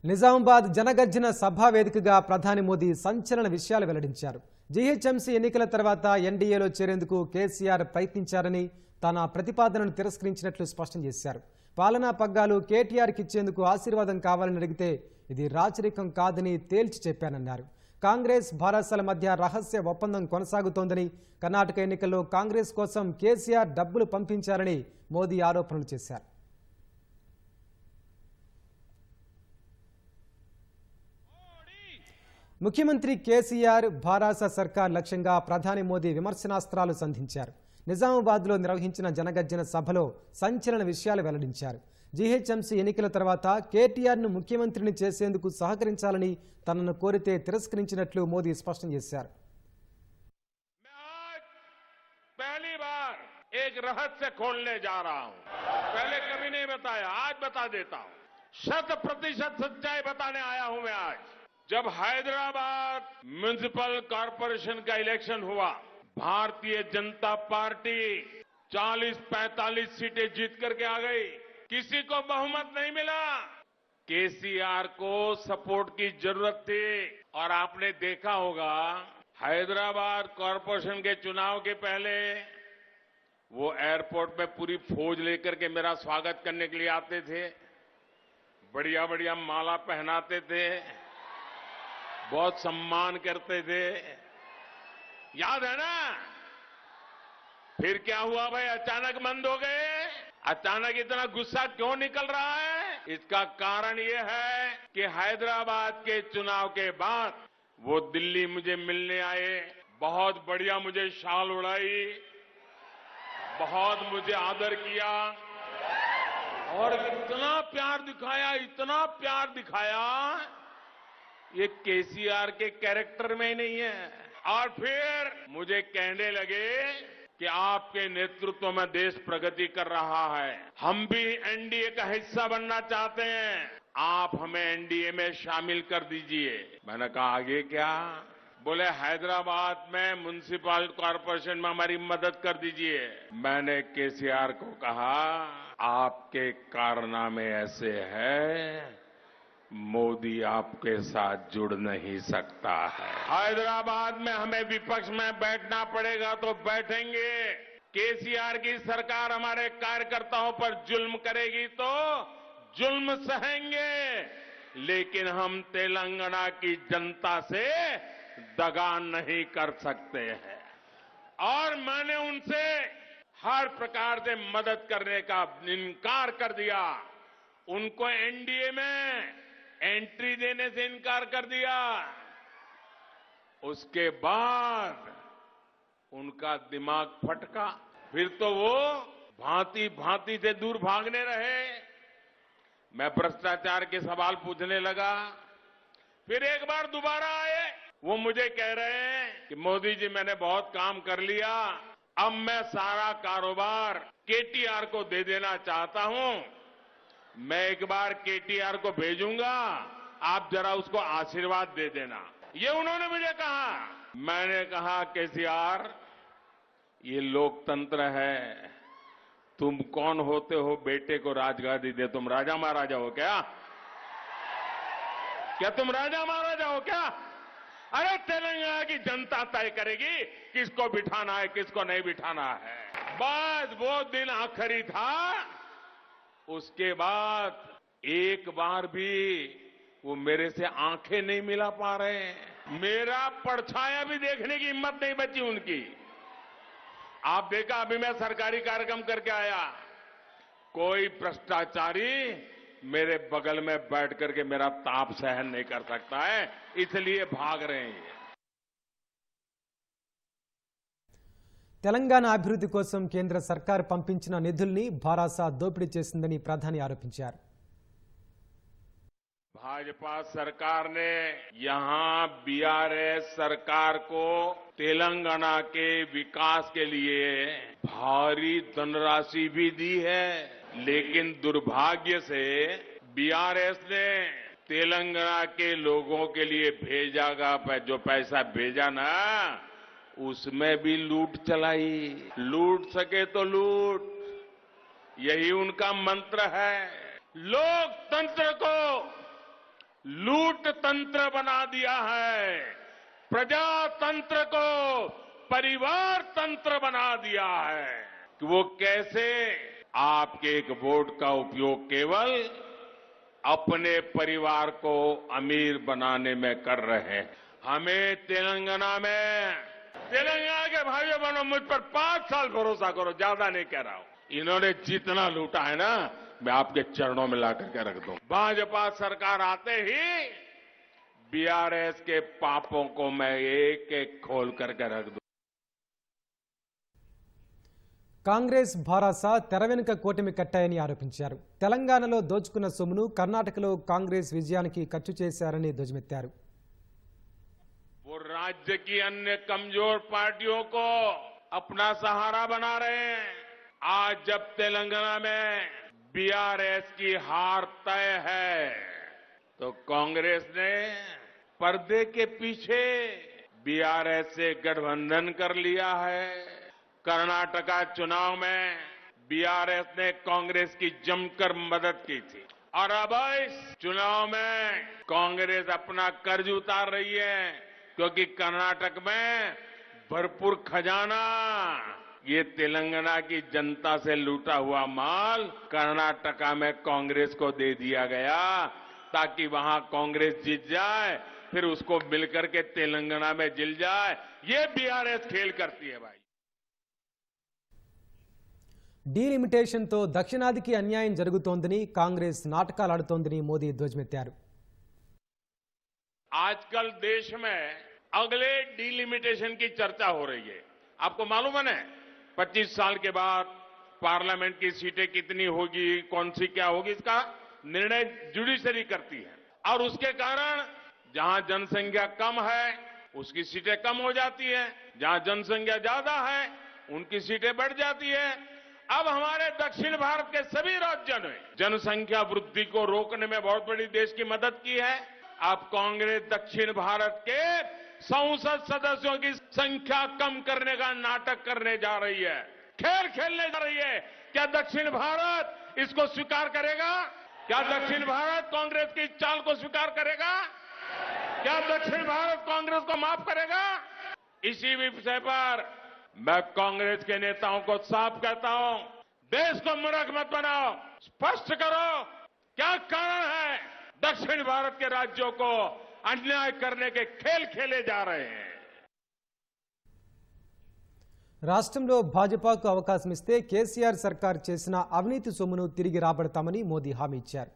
నిజామాబాద్ జనగర్జన సభా వేదికగా ప్రధాని మోదీ సంచలన విషయాలు వెల్లడించారు. జీహెచ్ఎంసీ ఎన్నికల తర్వాత ఎన్డీఏలో చేరేందుకు కేసీఆర్ ప్రయత్నించారని తన ప్రతిపాదనను తిరస్కరించినట్లు స్పష్టం చేశారు. పాలనా పగ్గాలు కేటీఆర్కి ఇచ్చేందుకు ఆశీర్వాదం కావాలని అడిగితే ఇది రాచరికం కాదని తేల్చి చెప్పానన్నారు. కాంగ్రెస్ భారసాల మధ్య రహస్య ఒప్పందం కొనసాగుతోందని, కర్ణాటక ఎన్నికల్లో కాంగ్రెస్ కోసం కేసీఆర్ డబ్బులు పంపించారని మోదీ ఆరోపణలు చేశారు. ముఖ్యమంత్రి కేసీఆర్ భారాస సర్కార్ లక్ష్యంగా ప్రధాని మోదీ విమర్శనాస్త్రాలు సంధించారు. నిజామాబాద్లో నిర్వహించిన జనగర్జన సభలో సంచలన విషయాలు వెల్లడించారు. జీహెచ్ఎంసీ ఎన్నికల తర్వాత కేటీఆర్ను ముఖ్యమంత్రిని చేసేందుకు సహకరించాలని తనను కోరితే తిరస్కరించినట్లు మోదీ స్పష్టం చేశారు. पहली बार एक रहस्य खोलने जा रहा हूं। पहले कभी नहीं बताया, आज बता देता हूं। 100% सच्चाई बताने आया हूं मैं आज। जब हैदराबाद म्युनिसिपल कॉरपोरेशन का इलेक्शन हुआ, भारतीय जनता पार्टी 40-45 सीटें जीत करके आ गई। किसी को बहुमत नहीं मिला। केसीआर को सपोर्ट की जरूरत थी और आपने देखा होगा हैदराबाद कॉरपोरेशन के चुनाव के पहले वो एयरपोर्ट में पूरी फौज लेकर के मेरा स्वागत करने के लिए आते थे, बढ़िया बढ़िया माला पहनाते थे, बहुत सम्मान करते थे। याद है ना? फिर क्या हुआ भाई? अचानक बंद हो गए। अचानक इतना गुस्सा क्यों निकल रहा है? इसका कारण यह है कि हैदराबाद के चुनाव के बाद वो दिल्ली मुझे मिलने आए, बहुत बढ़िया मुझे शाल उड़ाई, बहुत मुझे आदर किया और इतना प्यार दिखाया ये केसीआर के कैरेक्टर में ही नहीं है। और फिर मुझे कहने लगे कि आपके नेतृत्व में देश प्रगति कर रहा है, हम भी एनडीए का हिस्सा बनना चाहते हैं, आप हमें एनडीए में शामिल कर दीजिए। मैंने कहा आगे क्या? बोले हैदराबाद में म्युनिसिपल कॉरपोरेशन में हमारी मदद कर दीजिए। मैंने केसीआर को कहा आपके कारनामे ऐसे हैं, मोदी आपके साथ जुड़ नहीं सकता है। हैदराबाद में हमें विपक्ष में बैठना पड़ेगा तो बैठेंगे। केसीआर की सरकार हमारे कार्यकर्ताओं पर जुल्म करेगी तो जुल्म सहेंगे, लेकिन हम तेलंगाना की जनता से दगा नहीं कर सकते हैं। और मैंने उनसे हर प्रकार से मदद करने का इनकार कर दिया। उनको एनडीए में एंट्री देने से इनकार कर दिया। उसके बाद उनका दिमाग फटका, फिर तो वो भांति भांति से दूर भागने रहे। मैं भ्रष्टाचार के सवाल पूछने लगा, फिर एक बार दोबारा आए। वो मुझे कह रहे हैं कि मोदी जी मैंने बहुत काम कर लिया, अब मैं सारा कारोबार केटीआर को दे देना चाहता हूं। मैं एक बार केटीआर को भेजूंगा, आप जरा उसको आशीर्वाद दे देना, ये उन्होंने मुझे कहा। मैंने कहा केसीआर ये लोकतंत्र है, तुम कौन होते हो बेटे को राजगादी दे? तुम राजा महाराजा हो क्या? क्या तुम राजा महाराजा हो क्या? अरे तेलंगाना की जनता तय करेगी किसको बिठाना है, किसको नहीं बिठाना है। बस वो दिन आखिरी था। उसके बाद एक बार भी वो मेरे से आंखें नहीं मिला पा रहे, मेरा परछाया भी देखने की हिम्मत नहीं बची उनकी। आप देखा अभी मैं सरकारी कार्यक्रम करके आया, कोई भ्रष्टाचारी मेरे बगल में बैठ करके मेरा ताप सहन नहीं कर सकता है, इसलिए भाग रहे हैं। తెలంగాణ అభివృద్ధి కోసం కేంద్ర సర్కార్ పంపించిన నిధుల్ని భారాస దోపిడీ చేసిందని ప్రధాని ఆరోపించారు. भाजपा सरकार ने यहां बीआरएस सरकार को तेलंगाना के विकास के लिए भारी धनराशि भी दी है, लेकिन दुर्भाग्य से बीआरएस ने तेलंगाना के लोगों के लिए जो पैसा भेजा ना, उसमें भी लूट चलाई। लूट सके तो लूट, यही उनका मंत्र है। लोकतंत्र को लूट तंत्र बना दिया है, प्रजातंत्र को परिवार तंत्र बना दिया है कि वो कैसे आपके एक वोट का उपयोग केवल अपने परिवार को अमीर बनाने में कर रहे हैं। हमें तेलंगाना के भाइयों बहनों, मुझ पर 5 साल भरोसा करो, ज्यादा नहीं कह रहा हूं। इन्होंने जितना लूटा है ना, मैं आपके चरणों में ला करके रख दूं। भाजपा सरकार आते ही बीआरएस के पापों को मैं एक एक खोल करके रख दूं। కాంగ్రెస్ భారాస తెర వెనుక కూటమి కట్టాయని ఆరోపించారు. తెలంగాణలో దోచుకున్న సొమ్మును కర్ణాటకలో కాంగ్రెస్ విజయానికి ఖర్చు చేశారని ధ్వజమెత్తారు. वो राज्य की अन्य कमजोर पार्टियों को अपना सहारा बना रहे हैं। आज जब तेलंगाना में बीआरएस की हार तय है तो कांग्रेस ने पर्दे के पीछे बीआरएस से गठबंधन कर लिया है। कर्नाटका चुनाव में बीआरएस ने कांग्रेस की जमकर मदद की थी और अब इस चुनाव में कांग्रेस अपना कर्ज उतार रही है, क्योंकि कर्नाटक में भरपूर खजाना, ये तेलंगाना की जनता से लूटा हुआ माल कर्नाटका में कांग्रेस को दे दिया गया ताकि वहां कांग्रेस जीत जाए, फिर उसको मिलकर के तेलंगाना में जिल जाए। ये बीआरएस खेल करती है भाई। డీలిమిటేషన్తో దక్షిణాదికి అన్యాయం జరుగుతోందని కాంగ్రెస్ నాటకాలు ఆడుతోందని మోదీ ధ్వజమెత్తారు. आजकल देश में अगले डीलिमिटेशन की चर्चा हो रही है। आपको मालूम है ना, 25 साल के बाद पार्लियामेंट की सीटें कितनी होगी, कौन सी क्या होगी, इसका निर्णय जुडिशरी करती है और उसके कारण जहां जनसंख्या कम है उसकी सीटें कम हो जाती है, जहां जनसंख्या ज्यादा है उनकी सीटें बढ़ जाती है। अब हमारे दक्षिण भारत के सभी राज्यों ने जनसंख्या वृद्धि को रोकने में बहुत बड़ी देश की मदद की है। अब कांग्रेस दक्षिण भारत के संसद सदस्यों की संख्या कम करने का नाटक करने जा रही है, खेल खेलने जा रही है। क्या दक्षिण भारत इसको स्वीकार करेगा? क्या दक्षिण भारत कांग्रेस की चाल को स्वीकार करेगा? क्या दक्षिण भारत कांग्रेस को माफ करेगा? इसी विषय पर मैं कांग्रेस के नेताओं को साफ कहता हूं, देश को मूर्ख मत बनाओ, स्पष्ट करो क्या कारण है दक्षिण भारत के राज्यों को अन्याय करने के खेल खेले जा रहे हैं। రాష్ట్రంలో భాజపాకు అవకాశం ఇస్తే కేసీఆర్ సర్కార్ చేసిన అవినీతి సొమ్మును తిరిగి రాబడతామని మోదీ హామీ ఇచ్చారు.